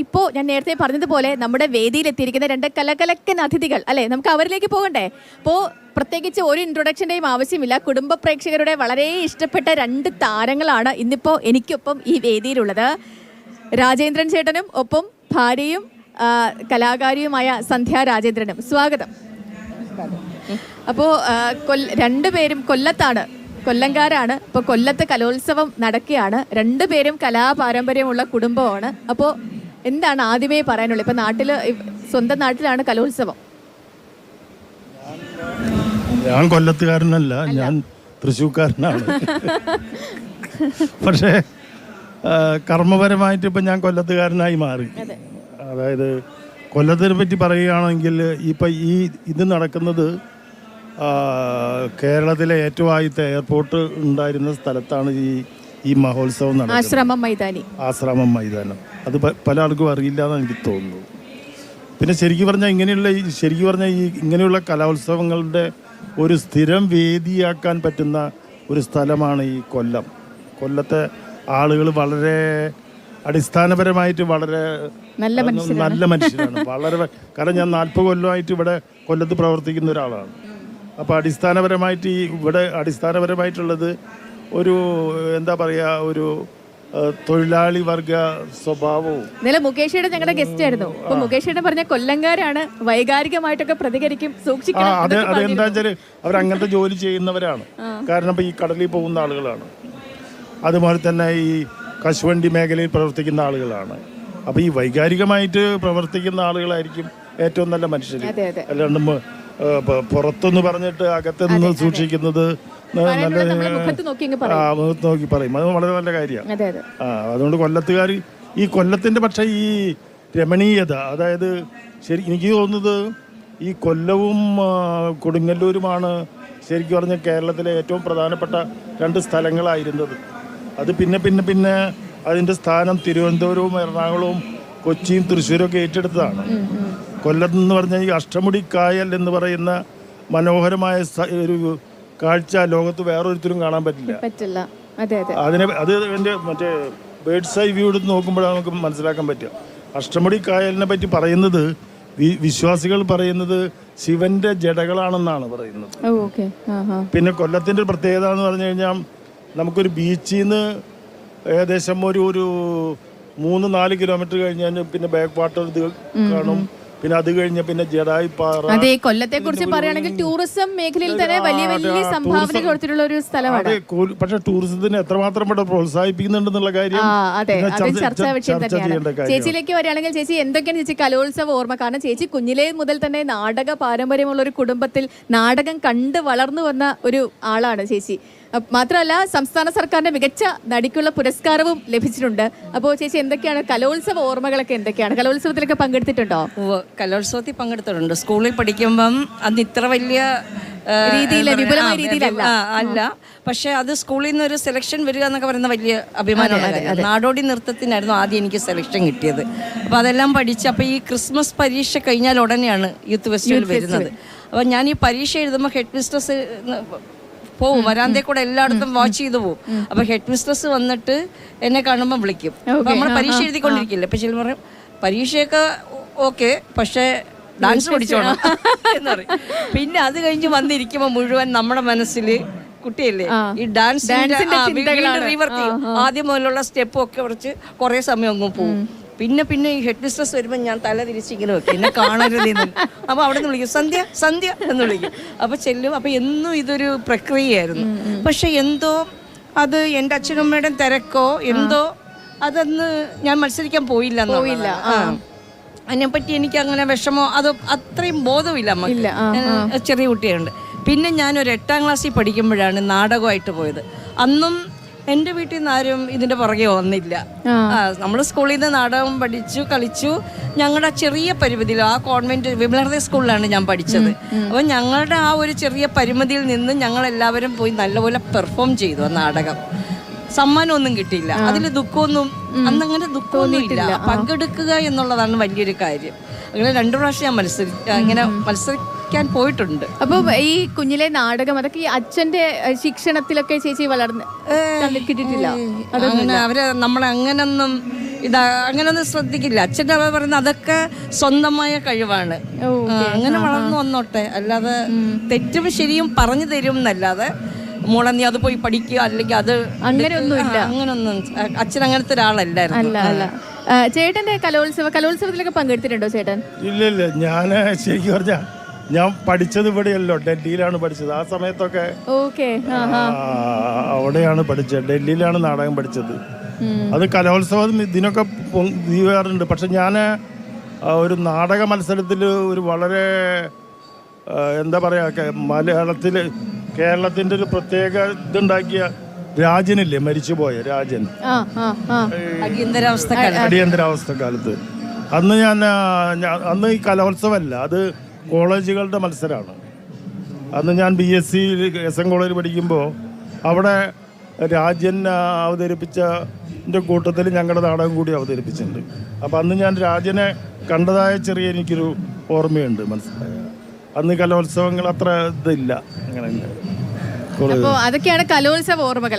ഇപ്പോൾ ഞാൻ നേരത്തെ പറഞ്ഞതുപോലെ നമ്മുടെ വേദിയിലെത്തിയിരിക്കുന്ന രണ്ട് കലകലക്കൻ അതിഥികൾ അല്ലേ, നമുക്ക് അവരിലേക്ക് പോകണ്ടേ? അപ്പോൾ പ്രത്യേകിച്ച് ഒരു ഇൻട്രൊഡക്ഷൻ്റെയും ആവശ്യമില്ല. കുടുംബ പ്രേക്ഷകരുടെ വളരെ ഇഷ്ടപ്പെട്ട രണ്ട് താരങ്ങളാണ് ഇന്നിപ്പോൾ എനിക്കൊപ്പം ഈ വേദിയിലുള്ളത്. രാജേന്ദ്രൻ ചേട്ടനും ഒപ്പം ഭാര്യയും കലാകാരിയുമായ സന്ധ്യ രാജേന്ദ്രനും. സ്വാഗതം. അപ്പോൾ രണ്ടുപേരും കൊല്ലത്താണ്, കൊല്ലംകാരാണ്. ഇപ്പോൾ കൊല്ലത്ത് കലോത്സവം നടക്കുകയാണ്. രണ്ടുപേരും കലാപാരമ്പര്യമുള്ള കുടുംബമാണ്. അപ്പോൾ എന്താണ് ആദ്യമേ പറയാനുള്ളത്? ഇപ്പം നാട്ടിൽ, സ്വന്തം നാട്ടിലാണ് കലോത്സവം. ഞാൻ കൊല്ലത്തുകാരനല്ല, ഞാൻ തൃശ്ശൂർക്കാരനാണ്. പക്ഷേ കർമ്മപരമായിട്ട് ഇപ്പം ഞാൻ കൊല്ലത്തുകാരനായി മാറി. അതായത് കൊല്ലത്തിനെ പറ്റി പറയുകയാണെങ്കിൽ ഇപ്പം ഇത് നടക്കുന്നത് കേരളത്തിലെ ഏറ്റവും ആദ്യത്തെ എയർപോർട്ട് ഉണ്ടായിരുന്ന സ്ഥലത്താണ് ഈ മഹോത്സവം നടക്കുന്നത്. ആശ്രമം മൈതാനം. അത് പല ആൾക്കും അറിയില്ല എന്ന് എനിക്ക് തോന്നുന്നു. പിന്നെ ശരിക്കും പറഞ്ഞാൽ ഇങ്ങനെയുള്ള കലോത്സവങ്ങളുടെ ഒരു സ്ഥിരം വേദിയാക്കാൻ പറ്റുന്ന ഒരു സ്ഥലമാണ് ഈ കൊല്ലം. കൊല്ലത്തെ ആളുകൾ വളരെ അടിസ്ഥാനപരമായിട്ട് വളരെ നല്ല മനുഷ്യരാണ്. കാരണം ഞാൻ 40 കൊല്ലമായിട്ട് ഇവിടെ കൊല്ലത്ത് പ്രവർത്തിക്കുന്ന ഒരാളാണ്. അപ്പോൾ അടിസ്ഥാനപരമായിട്ട് ഇവിടെ അടിസ്ഥാനപരമായിട്ടുള്ളത് ഒരു എന്താ പറയുക, ഒരു തൊഴിലാളി വർഗ സ്വഭാവവും. ഇന്നലെ മുകേഷയുടെ ഞങ്ങളുടെ ഗസ്റ്റ് ആയിരുന്നു. അപ്പൊ മുകേഷയുടെ പറഞ്ഞ കൊല്ലംകാരാണ്, വൈകാരികമായിട്ടൊക്കെ പ്രതികരിക്കും, സൂക്ഷിക്കണം. അതെന്താ വെച്ചാൽ അവരങ്ങനത്തെ ജോലി ചെയ്യുന്നവരാണ്. കാരണം ഇപ്പൊ ഈ കടലിൽ പോകുന്ന ആളുകളാണ്, അതുപോലെ തന്നെ ഈ കശുവണ്ടി മേഖലയിൽ പ്രവർത്തിക്കുന്ന ആളുകളാണ്. അപ്പൊ ഈ വൈകാരികമായിട്ട് പ്രവർത്തിക്കുന്ന ആളുകളായിരിക്കും ഏറ്റവും നല്ല മനുഷ്യർ. അല്ലാണ്ട് പുറത്തൊന്ന് പറഞ്ഞിട്ട് അകത്തുനിന്ന് സൂക്ഷിക്കുന്നത് മുഖത്ത് നോക്കി പറയും. അത് വളരെ നല്ല കാര്യമാണ്. അതുകൊണ്ട് കൊല്ലത്തുകാർ ഈ കൊല്ലത്തിന്റെ പക്ഷേ ഈ രമണീയത, അതായത് ശരി എനിക്ക് തോന്നുന്നത് ഈ കൊല്ലവും കൊടുങ്ങല്ലൂരുമാണ് ശരിക്കും പറഞ്ഞ കേരളത്തിലെ ഏറ്റവും പ്രധാനപ്പെട്ട രണ്ട് സ്ഥലങ്ങളായിരുന്നത്. അത് പിന്നെ അതിൻ്റെ സ്ഥാനം തിരുവനന്തപുരവും എറണാകുളവും കൊച്ചിയും തൃശ്ശൂരൊക്കെ ഏറ്റെടുത്തതാണ്. കൊല്ലത്ത് എന്ന് പറഞ്ഞാൽ ഈ അഷ്ടമുടി കായൽ എന്ന് പറയുന്ന മനോഹരമായ ഒരു കാഴ്ച ലോകത്ത് വേറൊരുത്തരും കാണാൻ പറ്റില്ല. അത് എൻ്റെ മറ്റേ ബേർഡ്സ് ഐ വ്യൂ എടുത്ത് നോക്കുമ്പോഴാണ് നമുക്ക് മനസ്സിലാക്കാൻ പറ്റുക. അഷ്ടമുടി കായലിനെ പറ്റി പറയുന്നത് വിശ്വാസികൾ പറയുന്നത് ശിവന്റെ ജടകളാണെന്നാണ് പറയുന്നത്. പിന്നെ കൊല്ലത്തിൻ്റെ പ്രത്യേകത എന്ന് പറഞ്ഞു കഴിഞ്ഞാൽ നമുക്കൊരു ബീച്ചിൽ നിന്ന് ഏകദേശം ഒരു 3-4 കിലോമീറ്റർ കഴിഞ്ഞാൽ പിന്നെ ബാക്ക് വാട്ടർ ഇത് കാണും. പിന്നെ അത് കഴിഞ്ഞ പിന്നെ ജഡായിപ്പാറ. അതെ, കൊല്ലത്തെ കുറിച്ച് പറയുകയാണെങ്കിൽ ടൂറിസം മേഖലയിൽ തന്നെ വലിയ വലിയ സംഭാവന കൊടുത്തിട്ടുള്ള ഒരു സ്ഥലമാണ്. പക്ഷെ ടൂറിസത്തിന് എത്രമാത്രം ഇവിടെ പ്രോത്സാഹിപ്പിക്കുന്നുണ്ടെന്നുള്ള കാര്യം ചർച്ചാ വിഷയം തന്നെയാണ്. ചേച്ചിയിലേക്ക് വരികയാണെങ്കിൽ ചേച്ചി എന്തൊക്കെയാണ് ചേച്ചി കലോത്സവ ഓർമ്മ? കാരണം ചേച്ചി കുഞ്ഞിലേ മുതൽ തന്നെ നാടക പാരമ്പര്യമുള്ള ഒരു കുടുംബത്തിൽ നാടകം കണ്ട് വളർന്നു വന്ന ഒരു ആളാണ് ചേച്ചി. മാത്രമല്ല സംസ്ഥാന സർക്കാരിന്റെ മികച്ച നടിക്കുള്ള പുരസ്കാരവും ലഭിച്ചിട്ടുണ്ട്. അപ്പോൾ ചേച്ചി എന്തൊക്കെയാണ് കലോത്സവ ഓർമ്മകളൊക്കെ എന്തൊക്കെയാണ്? കലോത്സവത്തിലൊക്കെ പങ്കെടുത്തിട്ടുണ്ടോ? കലോത്സവത്തിൽ പങ്കെടുത്തിട്ടുണ്ട്. സ്കൂളിൽ പഠിക്കുമ്പം അന്ന് ഇത്ര വലിയ വിപുലമായ രീതിയിലല്ല അല്ല, പക്ഷെ അത് സ്കൂളിൽ നിന്ന് ഒരു സെലക്ഷൻ വരിക എന്നൊക്കെ പറയുന്ന വലിയ അഭിമാനമുള്ള കാര്യം. നാടോടി നൃത്തത്തിനായിരുന്നു ആദ്യം എനിക്ക് സെലക്ഷൻ കിട്ടിയത്. അപ്പോൾ അതെല്ലാം പഠിച്ച് അപ്പോൾ ഈ ക്രിസ്മസ് പരീക്ഷ കഴിഞ്ഞാൽ ഉടനെയാണ് യൂത്ത് ഫെസ്റ്റിവൽ വരുന്നത്. അപ്പോൾ ഞാൻ ഈ പരീക്ഷ എഴുതുമ്പോൾ ഹെഡ് മിസ്ട്രസ് പോവും, വരാന്തേ കൂടെ എല്ലായിടത്തും വാച്ച് ചെയ്തു പോവും. അപ്പൊ ഹെഡ് മിസ്ട്രസ് വന്നിട്ട് എന്നെ കാണുമ്പോൾ വിളിക്കും. അപ്പൊ നമ്മൾ പരീക്ഷ എഴുതിക്കൊണ്ടിരിക്കില്ല. അപ്പൊ ചില പറയും പരീക്ഷയൊക്കെ ഓക്കെ, പക്ഷെ ഡാൻസ് പഠിച്ചോണം എന്ന് പറയും. പിന്നെ അത് കഴിഞ്ഞ് വന്നിരിക്കുമ്പോൾ മുഴുവൻ നമ്മുടെ മനസ്സിൽ കുട്ടിയല്ലേ ഈ ഡാൻസ് റീവർക്ക് ചെയ്യും. ആദ്യം മുതലുള്ള സ്റ്റെപ്പും ഒക്കെ കുറച്ച് കുറെ സമയം അങ്ങ് പോവും. പിന്നെ ഈ ഹെഡ് മിസ്ട്രസ് വരുമ്പോൾ ഞാൻ തല തിരിച്ചിങ്ങനെ വെക്കും, എന്നെ കാണരുതെന്ന്. അപ്പോൾ അവിടെ നിന്ന് വിളിക്കും സന്ധ്യ സന്ധ്യ എന്ന് വിളിക്കും. അപ്പോൾ ചെല്ലും. അപ്പോൾ എന്നും ഇതൊരു പ്രക്രിയയായിരുന്നു. പക്ഷെ എന്തോ അത് എൻ്റെ അച്ഛനമ്മയുടെ തിരക്കോ എന്തോ അതൊന്ന് ഞാൻ മത്സരിക്കാൻ പോയില്ല. അതിനെപ്പറ്റി എനിക്ക് അങ്ങനെ വിഷമോ അത് അത്രയും ബോധമില്ല. അമ്മ ചെറിയ കുട്ടിയുണ്ട്. പിന്നെ ഞാനൊരു 8ാം ക്ലാസ്സിൽ പഠിക്കുമ്പോഴാണ് നാടകമായിട്ട് പോയത്. അന്നും എൻ്റെ വീട്ടിൽ നിന്ന് ആരും ഇതിൻ്റെ പുറകെ വന്നില്ല. നമ്മൾ സ്കൂളിൽ നിന്ന് നാടകം പഠിച്ചു കളിച്ചു. ഞങ്ങളുടെ ചെറിയ പരിമിതിയിൽ ആ കോൺവെന്റ് വിമലഹൃദയ സ്കൂളിലാണ് ഞാൻ പഠിച്ചത്. അപ്പോൾ ഞങ്ങളുടെ ആ ഒരു ചെറിയ പരിമിതിയിൽ നിന്ന് ഞങ്ങളെല്ലാവരും പോയി നല്ലപോലെ പെർഫോം ചെയ്തു ആ നാടകം. സമ്മാനമൊന്നും കിട്ടിയില്ല. അതിൽ ദുഃഖമൊന്നും അന്നങ്ങനെ ദുഃഖമൊന്നും ഇല്ല. പങ്കെടുക്കുക എന്നുള്ളതാണ് വലിയൊരു കാര്യം. അങ്ങനെ 2 പ്രാവശ്യം ഞാൻ മത്സരിക്കാൻ പോയിട്ടുണ്ട്. അപ്പോൾ ഈ കുഞ്ഞിലെ നാടകം അതൊക്കെ ഈ അച്ഛന്റെ ശിക്ഷണത്തിലൊക്കെ ചേച്ചി വളർന്ന് കിട്ടിയിട്ടില്ല? അങ്ങനെ അവരെ നമ്മളെ അങ്ങനൊന്നും ഇതാ അങ്ങനെയൊന്നും ശ്രദ്ധിക്കില്ല. അച്ഛൻ്റെ അമ്മ പറയുന്നത് അതൊക്കെ സ്വന്തമായ കഴിവാണ്. അങ്ങനെ വളർന്നു വന്നോട്ടെ, അല്ലാതെ തെറ്റും ശരിയും പറഞ്ഞു തരും എന്നല്ലാതെ മോളെ നീ അത് പോയി പഠിക്കുക അല്ലെങ്കിൽ അത് അങ്ങനൊന്നും അച്ഛൻ അങ്ങനത്തെ ഒരാളല്ലായിരുന്നു. അല്ല ചേട്ടന്റെ കലോത്സവത്തിലൊക്കെ പങ്കെടുത്തിട്ടുണ്ടോ ചേട്ടൻ? ഇല്ല ഞാൻ ശരിക്കും പറഞ്ഞാൽ ഞാൻ പഠിച്ചത് ഇവിടെയല്ലോ, ഡൽഹിയിലാണ് പഠിച്ചത്. ആ സമയത്തൊക്കെ അവിടെയാണ് പഠിച്ചത്, ഡൽഹിയിലാണ് നാടകം പഠിച്ചത്. അത് കലോത്സവം ഇതിനൊക്കെ ചെയ്യാറുണ്ട്. പക്ഷെ ഞാൻ ഒരു നാടക മത്സരത്തിൽ ഒരു വളരെ എന്താ പറയുക, മലയാളത്തിൽ കേരളത്തിൻ്റെ ഒരു പ്രത്യേക ഇതുണ്ടാക്കിയ രാജനില്ലേ, മരിച്ചുപോയ രാജൻ, അടിയന്തരാവസ്ഥ കാലത്ത് അന്ന് ഈ കലോത്സവമല്ല, അത് കോളേജുകളുടെ മത്സരമാണ്. അന്ന് ഞാൻ BSc SM കോളേജിൽ പഠിക്കുമ്പോൾ അവിടെ രാജൻ അവതരിപ്പിച്ചതിൻ്റെ കൂട്ടത്തിൽ ഞങ്ങളുടെ നാടകം കൂടി അവതരിപ്പിച്ചിട്ടുണ്ട്. അപ്പോൾ അന്ന് ഞാൻ രാജനെ കണ്ടതായ ചെറിയ എനിക്കൊരു ഓർമ്മയുണ്ട്, മനസ്സിലായ. അന്ന് കലോത്സവങ്ങൾ അത്ര ഇതില്ല, അങ്ങനെ അതൊക്കെയാണ് കലോത്സവ ഓർമ്മകൾ.